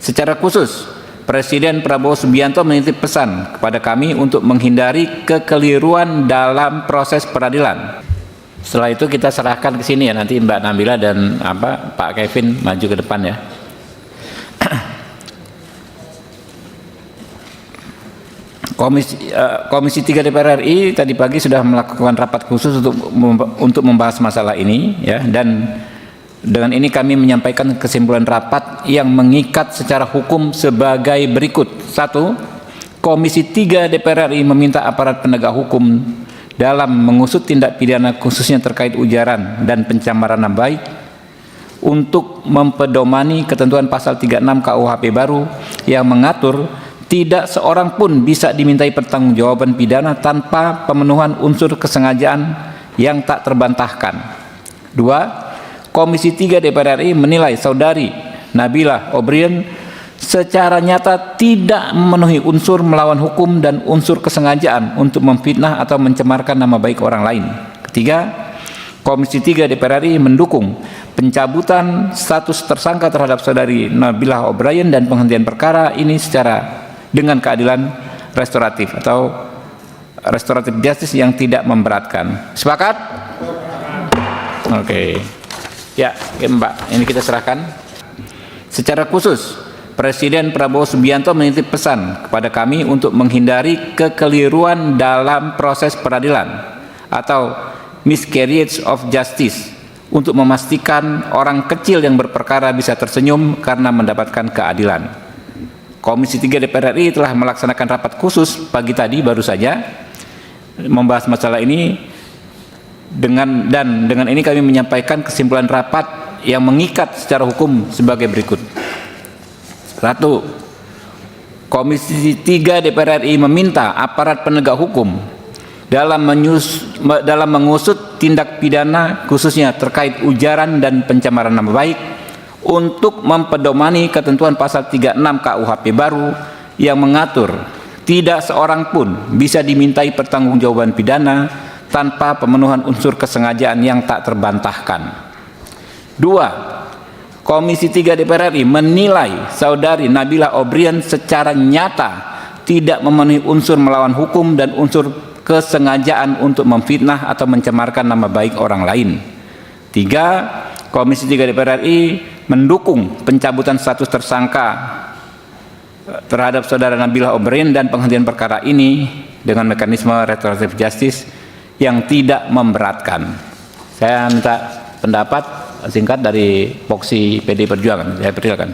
Secara khusus, Presiden Prabowo Subianto menitip pesan kepada kami untuk menghindari kekeliruan dalam proses peradilan. Setelah itu kita serahkan ke sini ya, nanti Mbak Nabila dan Pak Kevin maju ke depan ya. Komisi 3 DPR RI tadi pagi sudah melakukan rapat khusus untuk membahas masalah ini ya, dan dengan ini kami menyampaikan kesimpulan rapat yang mengikat secara hukum sebagai berikut. 1. Komisi 3 DPR RI meminta aparat penegak hukum dalam mengusut tindak pidana khususnya terkait ujaran dan pencemaran nama baik untuk mempedomani ketentuan pasal 36 KUHP baru yang mengatur tidak seorang pun bisa dimintai pertanggungjawaban pidana tanpa pemenuhan unsur kesengajaan yang tak terbantahkan. 2. Komisi 3 DPR RI menilai saudari Nabila O'Brien secara nyata tidak memenuhi unsur melawan hukum dan unsur kesengajaan untuk memfitnah atau mencemarkan nama baik orang lain. Ketiga, Komisi 3 DPR RI mendukung pencabutan status tersangka terhadap saudari Nabila O'Brien dan penghentian perkara ini dengan keadilan restoratif atau restoratif justice yang tidak memberatkan. Sepakat? Oke. Ya, Mbak, ini kita serahkan. Secara khusus, Presiden Prabowo Subianto menitip pesan kepada kami untuk menghindari kekeliruan dalam proses peradilan atau miscarriage of justice untuk memastikan orang kecil yang berperkara bisa tersenyum karena mendapatkan keadilan. Komisi 3 DPR RI telah melaksanakan rapat khusus pagi tadi baru saja membahas masalah ini dengan ini kami menyampaikan kesimpulan rapat yang mengikat secara hukum sebagai berikut. 1. Komisi 3 DPR RI meminta aparat penegak hukum dalam mengusut tindak pidana khususnya terkait ujaran dan pencemaran nama baik untuk mempedomani ketentuan pasal 36 KUHP baru yang mengatur tidak seorang pun bisa dimintai pertanggungjawaban pidana tanpa pemenuhan unsur kesengajaan yang tak terbantahkan. 2. Komisi 3 DPR RI menilai saudari Nabila O'Brien secara nyata tidak memenuhi unsur melawan hukum dan unsur kesengajaan untuk memfitnah atau mencemarkan nama baik orang lain. 3. Komisi 3 DPR RI mendukung pencabutan status tersangka terhadap saudara Nabila O'Brien dan penghentian perkara ini dengan mekanisme restoratif justice yang tidak memberatkan. Saya minta pendapat singkat dari Voksi PD Perjuangan. Saya persilakan.